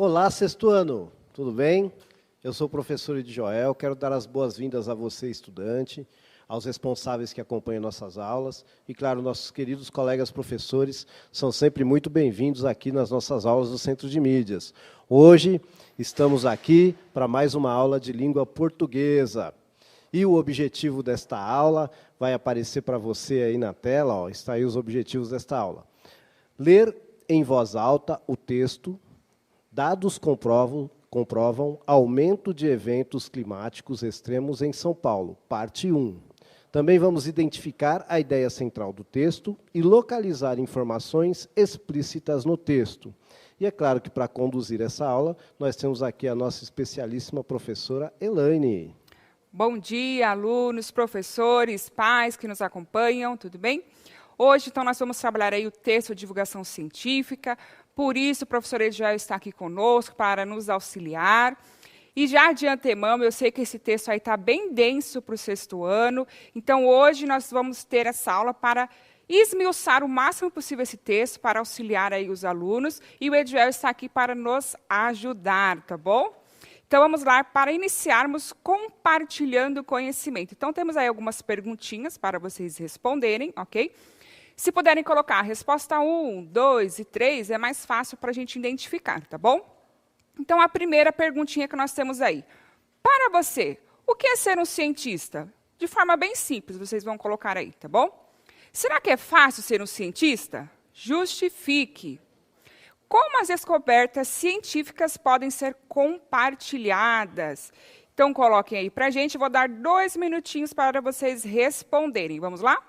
Olá, sexto ano, tudo bem? Eu sou o professor Edi Joel, quero dar as boas-vindas a você, estudante, aos responsáveis que acompanham nossas aulas e, claro, nossos queridos colegas professores são sempre muito bem-vindos aqui nas nossas aulas do Centro de Mídias. Hoje estamos aqui para mais uma aula de língua portuguesa. E o objetivo desta aula vai aparecer para você aí na tela, ó, está aí os objetivos desta aula. Ler em voz alta o texto. Dados comprovam aumento de eventos climáticos extremos em São Paulo, parte 1. Também vamos identificar a ideia central do texto e localizar informações explícitas no texto. E é claro que para conduzir essa aula, nós temos aqui a nossa especialíssima professora Elaine. Bom dia, alunos, professores, pais que nos acompanham, tudo bem? Hoje, então, nós vamos trabalhar aí o texto de divulgação científica. Por isso, o professor Edi Joel está aqui conosco para nos auxiliar. E já de antemão, eu sei que esse texto aí está bem denso para o sexto ano. Então, hoje nós vamos ter essa aula para esmiuçar o máximo possível esse texto, para auxiliar aí os alunos. E o Edi Joel está aqui para nos ajudar, tá bom? Então, vamos lá para iniciarmos compartilhando conhecimento. Então, temos aí algumas perguntinhas para vocês responderem, ok? Se puderem colocar a resposta 1, 2 e 3, é mais fácil para a gente identificar, tá bom? Então, a primeira perguntinha que nós temos aí. Para você, o que é ser um cientista? De forma bem simples, vocês vão colocar aí, tá bom? Será que é fácil ser um cientista? Justifique. Como as descobertas científicas podem ser compartilhadas? Então, coloquem aí para a gente. Vou dar 2 minutinhos para vocês responderem. Vamos lá?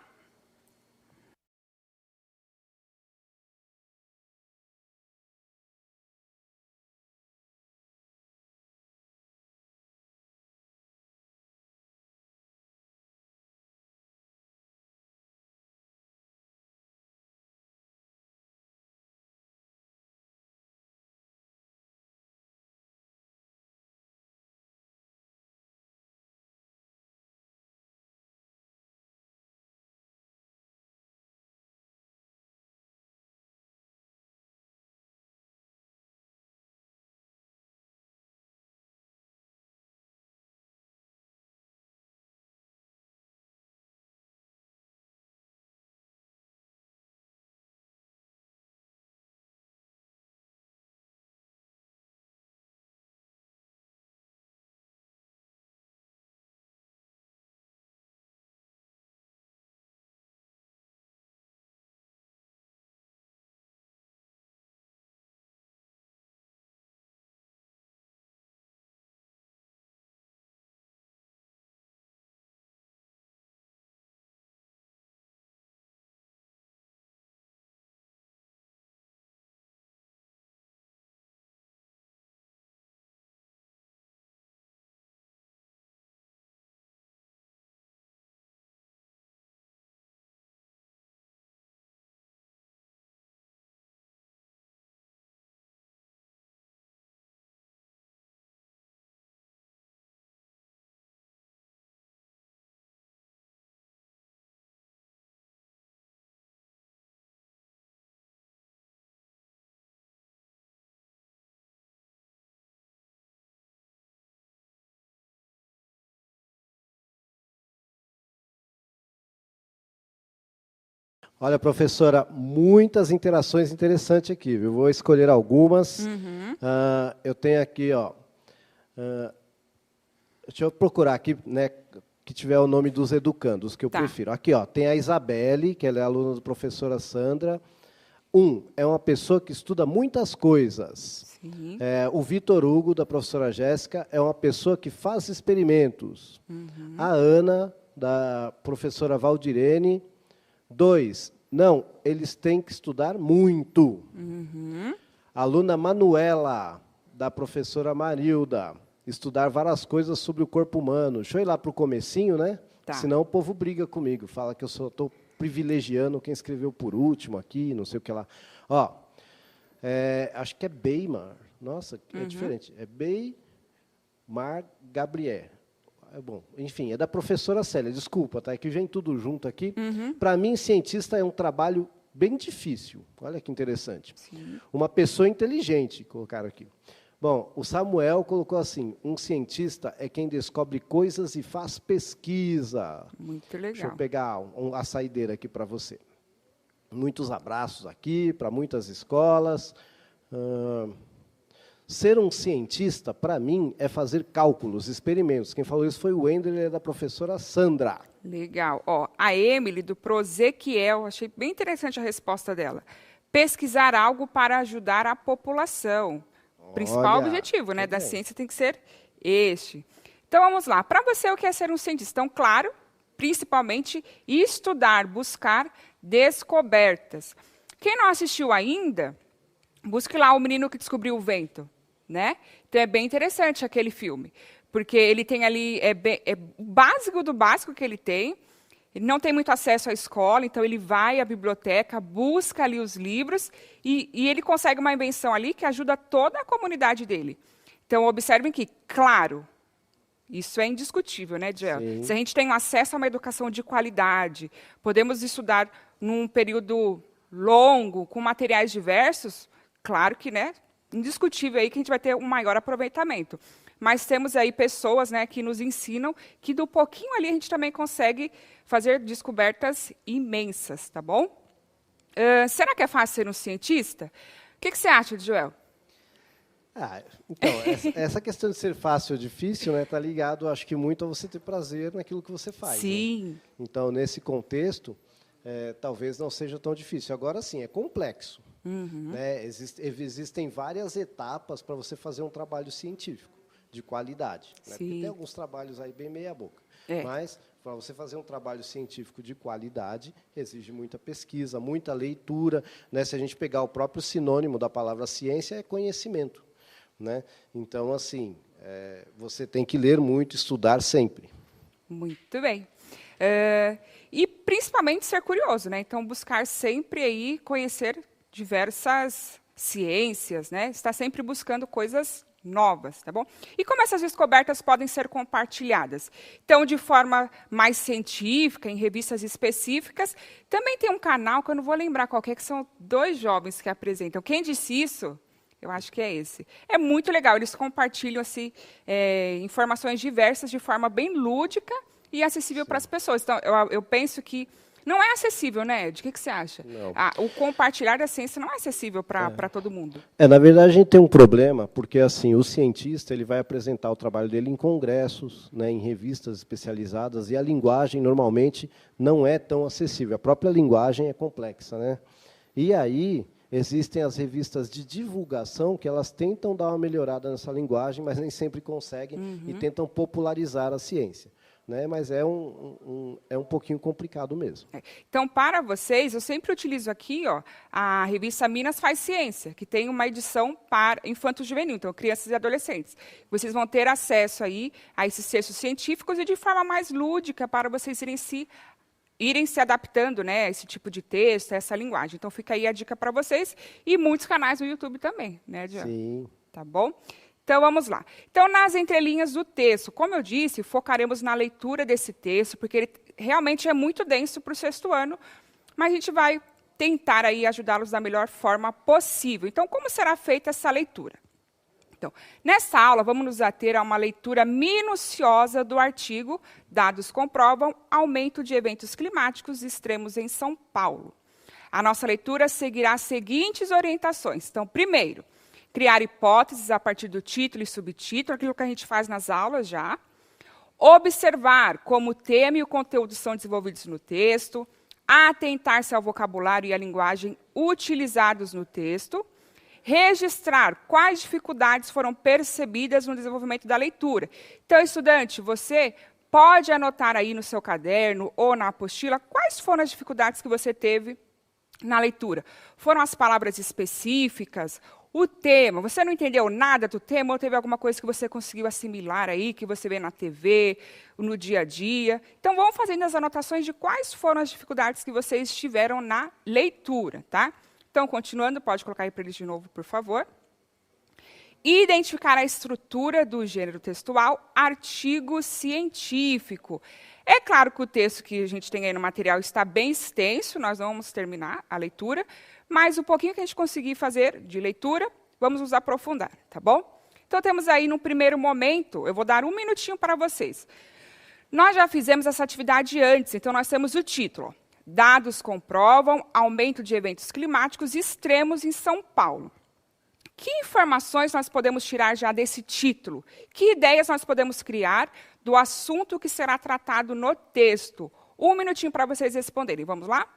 Olha, professora, muitas interações interessantes aqui, viu? Vou escolher algumas. Eu tenho aqui, ó. Deixa eu procurar aqui, né, que tiver o nome dos educandos, que eu prefiro. Aqui, ó, tem a Isabelle, que ela é aluna da professora Sandra. É uma pessoa que estuda muitas coisas. O Vitor Hugo, da professora Jéssica, é uma pessoa que faz experimentos. A Ana, da professora Valdirene. 2, não, eles têm que estudar muito. A aluna Manuela, da professora Marilda, estudar várias coisas sobre o corpo humano. Deixa eu ir lá para o comecinho, né? Tá. Senão o povo briga comigo, fala que eu só estou privilegiando quem escreveu por último aqui, não sei o que lá. Ó, acho que é Beimar. Nossa, é diferente. É Beimar Gabriel. Bom, enfim, é da professora Célia, desculpa, tá? É que vem tudo junto aqui. Para mim, cientista é um trabalho bem difícil. Olha que interessante. Sim. Uma pessoa inteligente, colocaram aqui. Bom, o Samuel colocou assim, um cientista é quem descobre coisas e faz pesquisa. Muito legal. Deixa eu pegar a saideira aqui para você. Muitos abraços aqui para muitas escolas. Ser um cientista, para mim, é fazer cálculos, experimentos. Quem falou isso foi o Wendel, ele é da professora Sandra. Legal. Ó, a Emily, do Prozequiel, achei bem interessante a resposta dela. Pesquisar algo para ajudar a população. Principal objetivo, né, da ciência tem que ser este. Então, vamos lá. Para você, o que é ser um cientista? Então, claro, principalmente, estudar, buscar descobertas. Quem não assistiu ainda, busque lá O Menino que Descobriu o Vento, né? Então, é bem interessante aquele filme, porque ele tem ali, é o básico do básico que ele tem. Ele não tem muito acesso à escola, então ele vai à biblioteca, busca ali os livros e ele consegue uma invenção ali que ajuda toda a comunidade dele. Então, observem que, claro, isso é indiscutível, né, Diel? Se a gente tem acesso a uma educação de qualidade, podemos estudar num período longo, com materiais diversos, claro que, né, indiscutível aí que a gente vai ter um maior aproveitamento. Mas temos aí pessoas, né, que nos ensinam que do pouquinho ali a gente também consegue fazer descobertas imensas, tá bom? Será que é fácil ser um cientista? O que você acha, Joel? Então, essa questão de ser fácil ou difícil, né, está ligado, acho que muito a você ter prazer naquilo que você faz. Sim. Né? Então, nesse contexto, talvez não seja tão difícil. Agora, sim, é complexo. Né? Existem várias etapas para você fazer um trabalho científico de qualidade. Né? Porque tem alguns trabalhos aí bem meia boca. Mas, para você fazer um trabalho científico de qualidade, exige muita pesquisa, muita leitura. Né? Se a gente pegar o próprio sinônimo da palavra ciência, é conhecimento. Né? Então, assim, você tem que ler muito, estudar sempre. Muito bem. E, principalmente, ser curioso. Né? Então, buscar sempre aí conhecer diversas ciências, né? Estar sempre buscando coisas novas, tá bom? E como essas descobertas podem ser compartilhadas? Então, de forma mais científica, em revistas específicas, também tem um canal que eu não vou lembrar qual que é, que são 2 jovens que apresentam. Quem disse isso? Eu acho que é esse. É muito legal, eles compartilham assim, informações diversas de forma bem lúdica e acessível para as pessoas. Então, eu penso que não é acessível, né, Ed? O que você acha? O compartilhar da ciência não é acessível para todo mundo. Na verdade, a gente tem um problema, porque assim, o cientista ele vai apresentar o trabalho dele em congressos, né, em revistas especializadas, e a linguagem, normalmente, não é tão acessível. A própria linguagem é complexa. Né? E aí, existem as revistas de divulgação que elas tentam dar uma melhorada nessa linguagem, mas nem sempre conseguem, e tentam popularizar a ciência. Né, mas é um pouquinho complicado mesmo. Então, para vocês, eu sempre utilizo aqui a revista Minas Faz Ciência, que tem uma edição para infanto-juvenil, então crianças e adolescentes. Vocês vão ter acesso aí a esses textos científicos e de forma mais lúdica para vocês irem se adaptando, né, a esse tipo de texto, a essa linguagem. Então, fica aí a dica para vocês e muitos canais no YouTube também, né, Diana? Sim. Tá bom? Então, vamos lá. Então, nas entrelinhas do texto, como eu disse, focaremos na leitura desse texto, porque ele realmente é muito denso para o 6º ano, mas a gente vai tentar aí ajudá-los da melhor forma possível. Então, como será feita essa leitura? Então, nessa aula, vamos nos ater a uma leitura minuciosa do artigo Dados comprovam aumento de eventos climáticos extremos em São Paulo. A nossa leitura seguirá as seguintes orientações. Então, primeiro, criar hipóteses a partir do título e subtítulo, aquilo que a gente faz nas aulas já. Observar como o tema e o conteúdo são desenvolvidos no texto. Atentar-se ao vocabulário e à linguagem utilizados no texto. Registrar quais dificuldades foram percebidas no desenvolvimento da leitura. Então, estudante, você pode anotar aí no seu caderno ou na apostila quais foram as dificuldades que você teve na leitura. Foram as palavras específicas? O tema, você não entendeu nada do tema ou teve alguma coisa que você conseguiu assimilar aí, que você vê na TV, no dia a dia? Então, vamos fazendo as anotações de quais foram as dificuldades que vocês tiveram na leitura, tá? Então, continuando, pode colocar aí para eles de novo, por favor. Identificar a estrutura do gênero textual, artigo científico. É claro que o texto que a gente tem aí no material está bem extenso, nós não vamos terminar a leitura, mas o pouquinho que a gente conseguir fazer de leitura, vamos nos aprofundar, tá bom? Então, temos aí, no primeiro momento, eu vou dar 1 minutinho para vocês. Nós já fizemos essa atividade antes, então nós temos o título. Dados comprovam aumento de eventos climáticos extremos em São Paulo. Que informações nós podemos tirar já desse título? Que ideias nós podemos criar do assunto que será tratado no texto? 1 minutinho para vocês responderem. Vamos lá?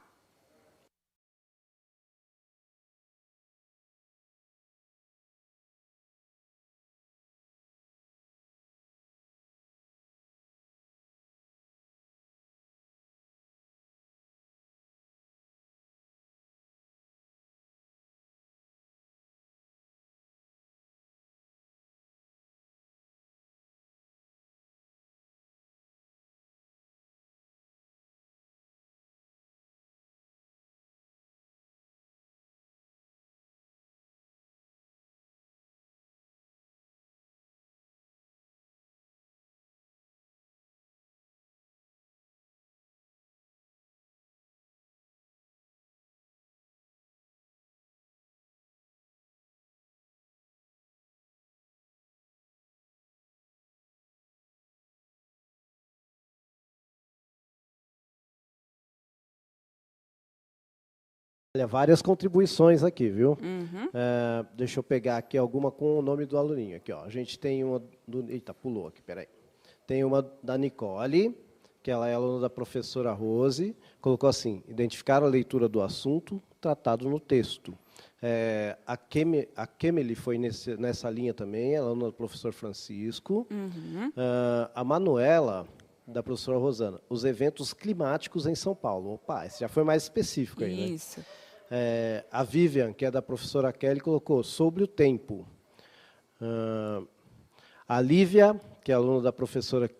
Olha, várias contribuições aqui, viu? Deixa eu pegar aqui alguma com o nome do aluninho. Aqui, ó. A gente tem uma do... Eita, pulou aqui, peraí. Tem uma da Nicole, que ela é aluna da professora Rose. Colocou assim, identificar a leitura do assunto tratado no texto. A Kemely foi nessa linha também, ela é aluna do professor Francisco. A Manuela, da professora Rosana, os eventos climáticos em São Paulo. Opa, esse já foi mais específico aí, né? Isso. A Vivian, que é da professora Kelly, colocou sobre o tempo. A Lívia, que é aluna da professora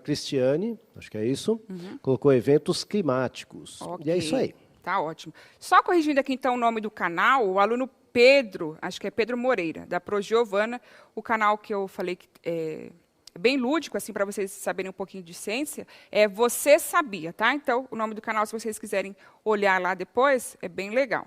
Cristiane, acho que é isso, colocou eventos climáticos. Okay. E é isso aí. Tá ótimo. Só corrigindo aqui, então, o nome do canal, o aluno Pedro, acho que é Pedro Moreira, da Pro Giovana, o canal que eu falei que é bem lúdico, assim, para vocês saberem um pouquinho de ciência, é Você Sabia, tá? Então, o nome do canal, se vocês quiserem olhar lá depois, é bem legal.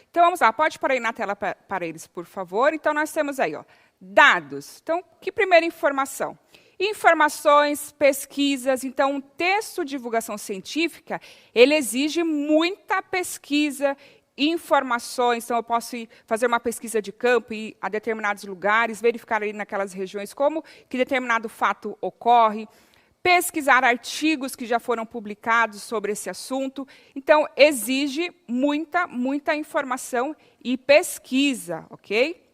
Então, vamos lá, pode pôr aí na tela para eles, por favor. Então, nós temos aí, ó, dados. Então, que primeira informação? Informações, pesquisas. Então, um texto de divulgação científica, ele exige muita pesquisa, informações. Então, eu posso fazer uma pesquisa de campo, ir a determinados lugares, verificar ali naquelas regiões como que determinado fato ocorre, pesquisar artigos que já foram publicados sobre esse assunto. Então, exige muita informação e pesquisa, ok?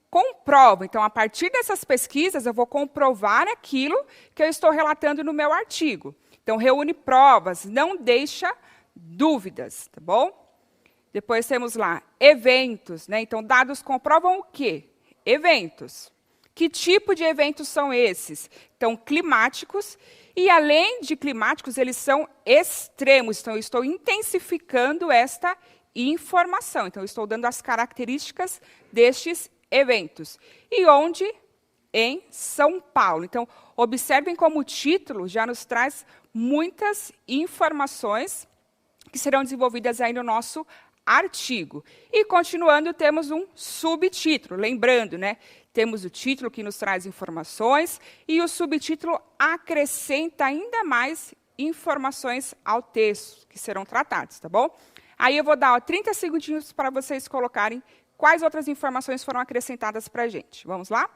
Comprova. Então, a partir dessas pesquisas, eu vou comprovar aquilo que eu estou relatando no meu artigo. Então, reúne provas, não deixa dúvidas, tá bom? Depois temos lá, eventos, né? Então, dados comprovam o quê? Eventos. Que tipo de eventos são esses? Então, climáticos, e além de climáticos, eles são extremos. Então, eu estou intensificando esta informação. Então, eu estou dando as características destes eventos. E onde? Em São Paulo. Então, observem como o título já nos traz muitas informações que serão desenvolvidas aí no nosso artigo. E, continuando, temos um subtítulo. Lembrando, né? Temos o título que nos traz informações e o subtítulo acrescenta ainda mais informações ao texto que serão tratados, tá bom? Aí eu vou dar 30 segundinhos para vocês colocarem quais outras informações foram acrescentadas para a gente. Vamos lá?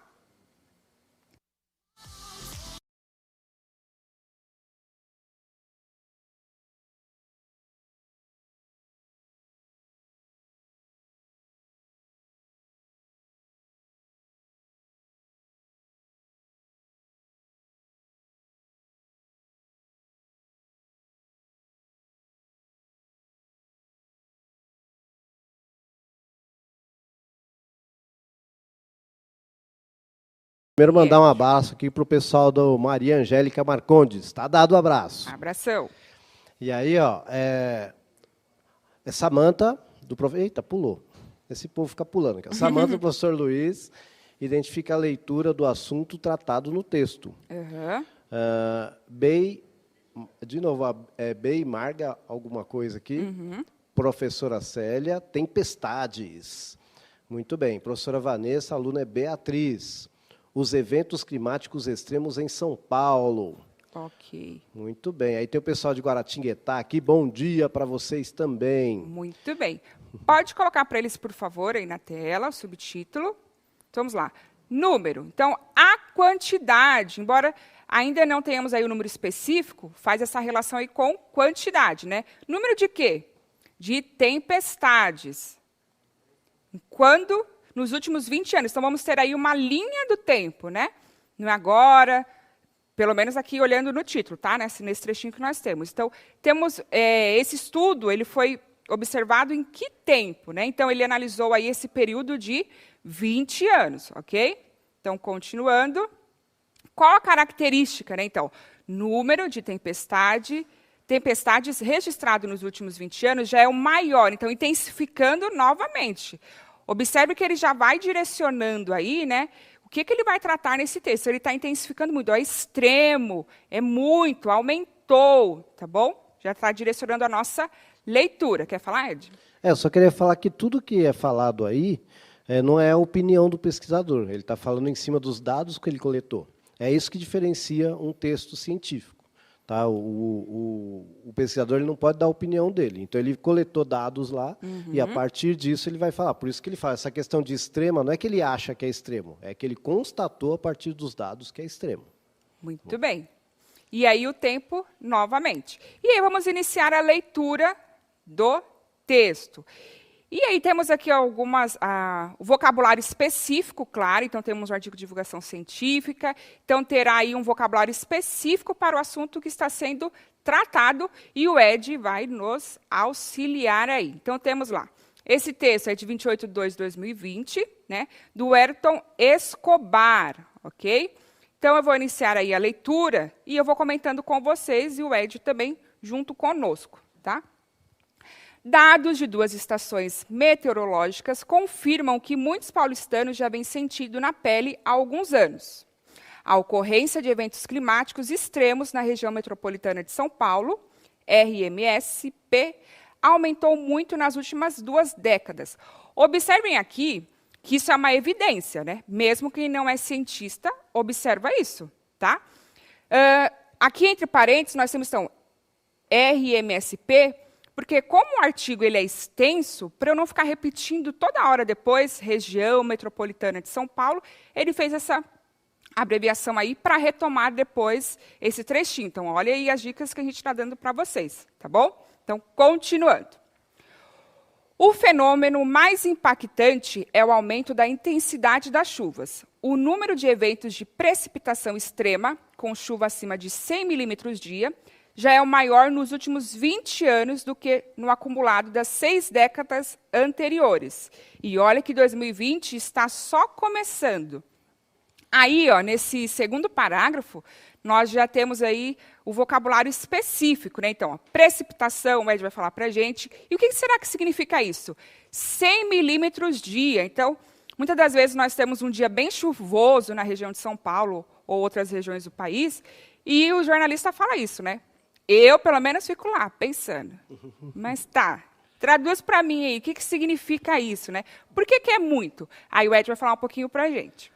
Primeiro, mandar um abraço aqui para o pessoal do Maria Angélica Marcondes. Está dado o abraço. Abração. E aí, ó, Samanta, do professor... Eita, pulou. Esse povo fica pulando aqui. Samanta, do professor Luiz, identifica a leitura do assunto tratado no texto. De novo, Bey Marga, alguma coisa aqui. Professora Célia, tempestades. Muito bem. Professora Vanessa, a aluna é Beatriz. Os eventos climáticos extremos em São Paulo. Ok. Muito bem. Aí tem o pessoal de Guaratinguetá aqui. Bom dia para vocês também. Muito bem. Pode colocar para eles, por favor, aí na tela, o subtítulo. Então, vamos lá. Número. Então, a quantidade, embora ainda não tenhamos aí o número específico, faz essa relação aí com quantidade, né? Número de quê? De tempestades. Quando? Nos últimos 20 anos. Então, vamos ter aí uma linha do tempo, né? Não é agora, pelo menos aqui olhando no título, tá? Nesse trechinho que nós temos. Então, temos esse estudo, ele foi observado em que tempo, né? Então, ele analisou aí esse período de 20 anos, ok? Então, continuando. Qual a característica, né? Então, número de tempestades registrado nos últimos 20 anos já é o maior, então, intensificando novamente. Observe que ele já vai direcionando aí, né? O que ele vai tratar nesse texto? Ele está intensificando muito, é extremo, é muito, aumentou, tá bom? Já está direcionando a nossa leitura. Quer falar, Ed? Eu só queria falar que tudo que é falado aí não é a opinião do pesquisador. Ele está falando em cima dos dados que ele coletou. É isso que diferencia um texto científico. Tá? O pesquisador ele não pode dar a opinião dele. Então, ele coletou dados lá e, a partir disso, ele vai falar. Por isso que ele fala, essa questão de extrema, não é que ele acha que é extremo, é que ele constatou, a partir dos dados, que é extremo. Muito bem. E aí, o tempo, novamente. E aí, vamos iniciar a leitura do texto. E aí temos aqui o vocabulário específico, claro, então temos um artigo de divulgação científica, então terá aí um vocabulário específico para o assunto que está sendo tratado, e o Ed vai nos auxiliar aí. Então temos lá, esse texto é de 28 de 2 de 2020, né, do Ayrton Escobar, ok? Então eu vou iniciar aí a leitura, e eu vou comentando com vocês, e o Ed também junto conosco, tá? Dados de 2 estações meteorológicas confirmam que muitos paulistanos já vêm sentindo na pele há alguns anos. A ocorrência de eventos climáticos extremos na região metropolitana de São Paulo, RMSP, aumentou muito nas últimas 2 décadas. Observem aqui que isso é uma evidência, né? Mesmo quem não é cientista, observa isso, tá? Aqui, entre parênteses, nós temos, então, RMSP, porque como o artigo ele é extenso, para eu não ficar repetindo toda hora depois, região metropolitana de São Paulo, ele fez essa abreviação aí para retomar depois esse trechinho. Então, olha aí as dicas que a gente está dando para vocês, tá bom? Então, continuando. O fenômeno mais impactante é o aumento da intensidade das chuvas. O número de eventos de precipitação extrema, com chuva acima de 100 milímetros dia, já é o maior nos últimos 20 anos do que no acumulado das 6 décadas anteriores. E olha que 2020 está só começando. Aí, ó, nesse segundo parágrafo, nós já temos aí o vocabulário específico, né? Então, ó, precipitação, o Ed vai falar para a gente. E o que será que significa isso? 100 milímetros dia. Então, muitas das vezes nós temos um dia bem chuvoso na região de São Paulo ou outras regiões do país, e o jornalista fala isso, né? Eu, pelo menos, fico lá, pensando. Mas tá, traduz para mim aí, o que significa isso, né? Por que é muito? Aí o Ed vai falar um pouquinho para a gente.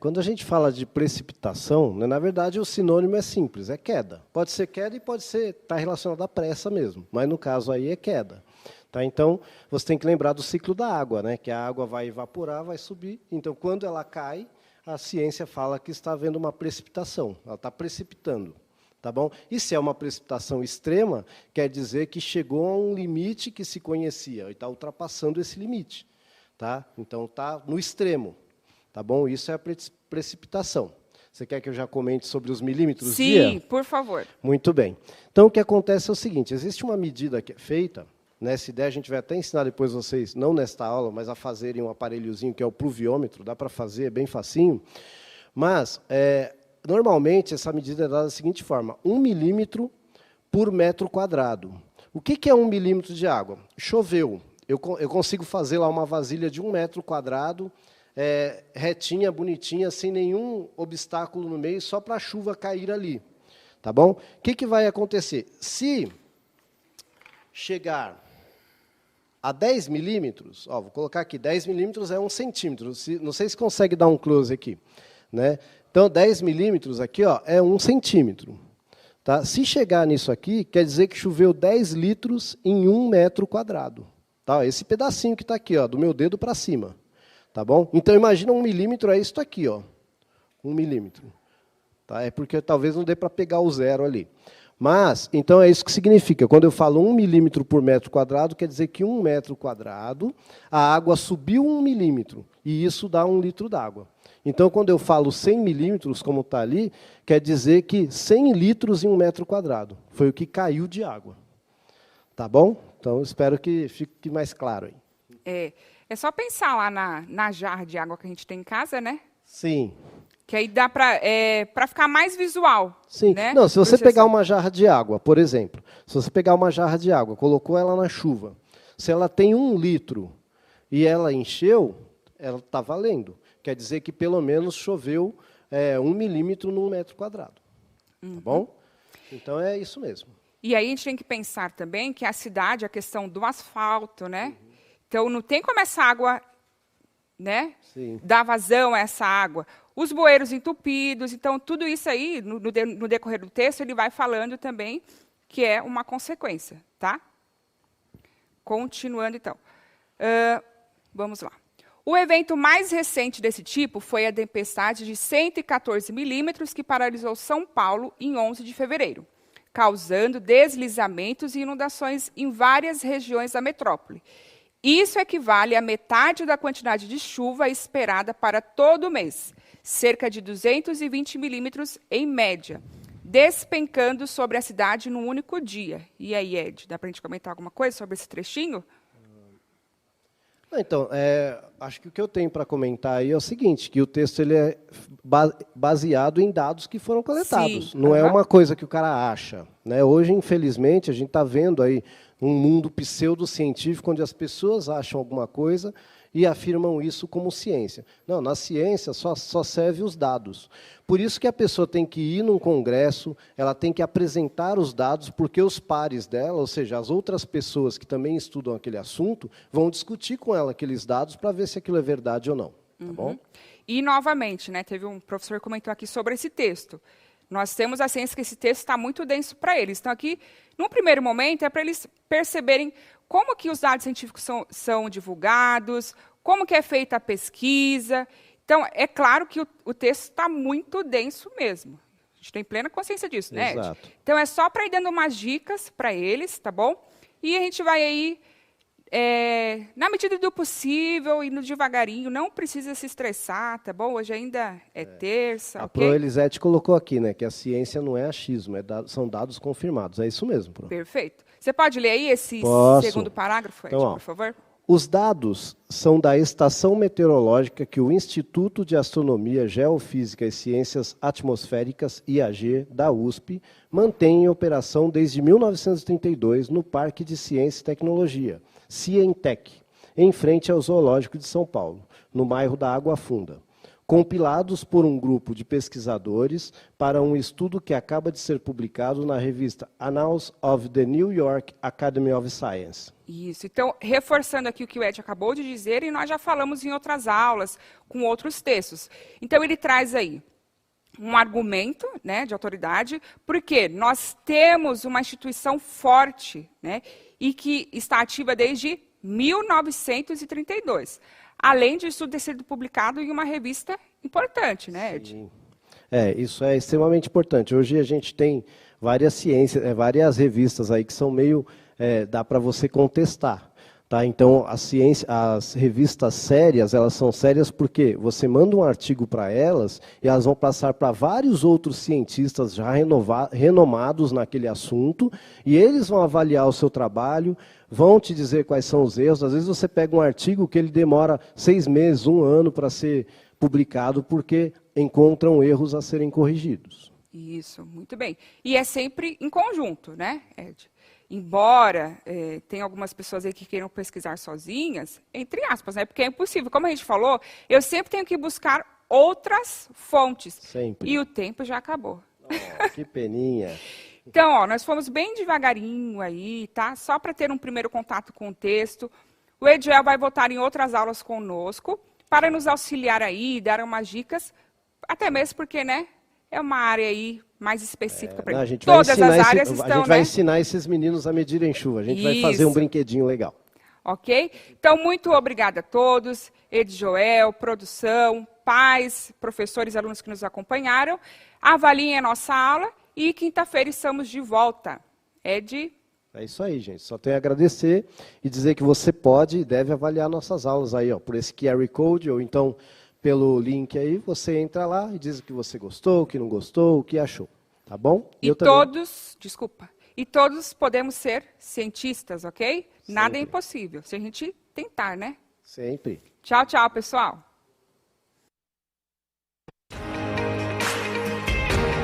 Quando a gente fala de precipitação, né, na verdade, o sinônimo é simples, é queda. Pode ser queda e pode estar relacionado à pressa mesmo, mas, no caso aí, é queda. Tá? Então, você tem que lembrar do ciclo da água, né, que a água vai evaporar, vai subir. Então, quando ela cai, a ciência fala que está havendo uma precipitação, ela está precipitando. Tá bom? E se é uma precipitação extrema, quer dizer que chegou a um limite que se conhecia, e está ultrapassando esse limite. Tá? Então, está no extremo. Tá bom? Isso é a precipitação. Você quer que eu já comente sobre os milímetros dia? Sim, por favor. Muito bem. Então, o que acontece é o seguinte, existe uma medida que é feita, nessa ideia a gente vai até ensinar depois vocês, não nesta aula, mas a fazerem um aparelhozinho que é o pluviômetro, dá para fazer, é bem facinho, mas normalmente, essa medida é dada da seguinte forma, 1 milímetro por metro quadrado. O que é 1 milímetro de água? Choveu. Eu consigo fazer lá uma vasilha de 1 metro quadrado, retinha, bonitinha, sem nenhum obstáculo no meio, só para a chuva cair ali. Tá bom? O que vai acontecer? Se chegar a 10 milímetros, vou colocar aqui, 10 milímetros é 1 centímetro. Não sei se consegue dar um close aqui. Né? Então, 10 milímetros aqui é 1 centímetro. Tá? Se chegar nisso aqui, quer dizer que choveu 10 litros em 1 metro quadrado. Tá? Esse pedacinho que está aqui, do meu dedo para cima. Tá bom? Então, imagina 1 milímetro é isso aqui. 1 milímetro. Tá? É porque talvez não dê para pegar o zero ali. Mas, então, é isso que significa. Quando eu falo 1 milímetro por metro quadrado, quer dizer que 1 metro quadrado, a água subiu 1 milímetro. E isso dá 1 litro d'água. Então, quando eu falo 100 milímetros, como está ali, quer dizer que 100 litros em 1 metro quadrado. Foi o que caiu de água. Tá bom? Então, espero que fique mais claro aí. É só pensar lá na jarra de água que a gente tem em casa, né? Sim. Que aí dá para ficar mais visual. Sim. Né? Não, se você pegar uma jarra de água, por exemplo, se você pegar uma jarra de água, colocou ela na chuva, se ela tem 1 litro e ela encheu, ela está valendo. Quer dizer que pelo menos choveu 1 milímetro num metro quadrado. Tá bom? Então é isso mesmo. E aí a gente tem que pensar também que a cidade, a questão do asfalto, né? Então não tem como essa água, né? Sim. Dar vazão a essa água. Os bueiros entupidos, então tudo isso aí, no decorrer do texto, ele vai falando também que é uma consequência, tá? Continuando, então. Vamos lá. O evento mais recente desse tipo foi a tempestade de 114 milímetros que paralisou São Paulo em 11 de fevereiro, causando deslizamentos e inundações em várias regiões da metrópole. Isso equivale à metade da quantidade de chuva esperada para todo o mês, cerca de 220 milímetros em média, despencando sobre a cidade num único dia. E aí, Ed, dá para a gente comentar alguma coisa sobre esse trechinho? Então, acho que o que eu tenho para comentar aí é o seguinte, que o texto ele é baseado em dados que foram coletados. Sim, não é uma coisa que o cara acha. Né? Hoje, infelizmente, a gente está vendo aí um mundo pseudocientífico onde as pessoas acham alguma coisa e afirmam isso como ciência. Não, na ciência só serve os dados. Por isso que a pessoa tem que ir num congresso, ela tem que apresentar os dados, porque os pares dela, ou seja, as outras pessoas que também estudam aquele assunto, vão discutir com ela aqueles dados para ver se aquilo é verdade ou não. Tá bom? E, novamente, né, teve um professor que comentou aqui sobre esse texto. Nós temos a ciência que esse texto está muito denso para eles. Então, aqui, num primeiro momento, é para eles perceberem como que os dados científicos são divulgados, como que é feita a pesquisa. Então, é claro que o texto está muito denso mesmo. A gente tem plena consciência disso, né, Ed? Exato. Então, é só para ir dando umas dicas para eles, tá bom? E a gente vai aí, na medida do possível, indo devagarinho, não precisa se estressar, tá bom? Hoje ainda é terça, A ok? Pro Elisete colocou aqui, né, que a ciência não é achismo, são dados confirmados. É isso mesmo, Pro. Perfeito. Você pode ler aí esse segundo parágrafo, Ed, Então, por favor? Os dados são da estação meteorológica que o Instituto de Astronomia, Geofísica e Ciências Atmosféricas, IAG, da USP, mantém em operação desde 1932 no Parque de Ciência e Tecnologia, Cientec, em frente ao Zoológico de São Paulo, no bairro da Água Funda. Compilados por um grupo de pesquisadores para um estudo que acaba de ser publicado na revista Annals of the New York Academy of Science. Isso. Então, reforçando aqui o que o Ed acabou de dizer, e nós já falamos em outras aulas, com outros textos. Então, ele traz aí um argumento, né, de autoridade, porque nós temos uma instituição forte, né, e que está ativa desde 1932. Além disso ter sido publicado em uma revista importante, né, Ed? Sim. Isso é extremamente importante. Hoje a gente tem várias ciências, várias revistas aí que são meio, dá para você contestar. Tá? Então, as revistas sérias, elas são sérias porque você manda um artigo para elas e elas vão passar para vários outros cientistas já renomados naquele assunto e eles vão avaliar o seu trabalho, vão te dizer quais são os erros. Às vezes você pega um artigo que ele demora 6 meses, 1 ano para ser publicado porque encontram erros a serem corrigidos. Isso, muito bem. E é sempre em conjunto, né, Ed? Embora tenha algumas pessoas aí que queiram pesquisar sozinhas, entre aspas, né? Porque é impossível. Como a gente falou, eu sempre tenho que buscar outras fontes. Sempre. E o tempo já acabou. Oh, que peninha. Então, nós fomos bem devagarinho aí, tá? Só para ter um primeiro contato com o texto. O Edjoel vai voltar em outras aulas conosco para nos auxiliar aí, dar umas dicas, até mesmo porque, né, é uma área aí mais específica para ele. Todas as áreas estão, a gente vai ensinar esses meninos a medirem chuva. A gente vai fazer um brinquedinho legal. Ok? Então, muito obrigada a todos, Edjoel, produção, pais, professores, alunos que nos acompanharam. Avaliem a nossa aula e quinta-feira estamos de volta. Ed? É isso aí, gente. Só tenho a agradecer e dizer que você pode e deve avaliar nossas aulas aí, ó, por esse QR Code, ou então pelo link aí, você entra lá e diz o que você gostou, o que não gostou, o que achou. Tá bom? E todos, desculpa, e todos podemos ser cientistas, ok? Nada é impossível, se a gente tentar, né? Sempre. Tchau, tchau, pessoal.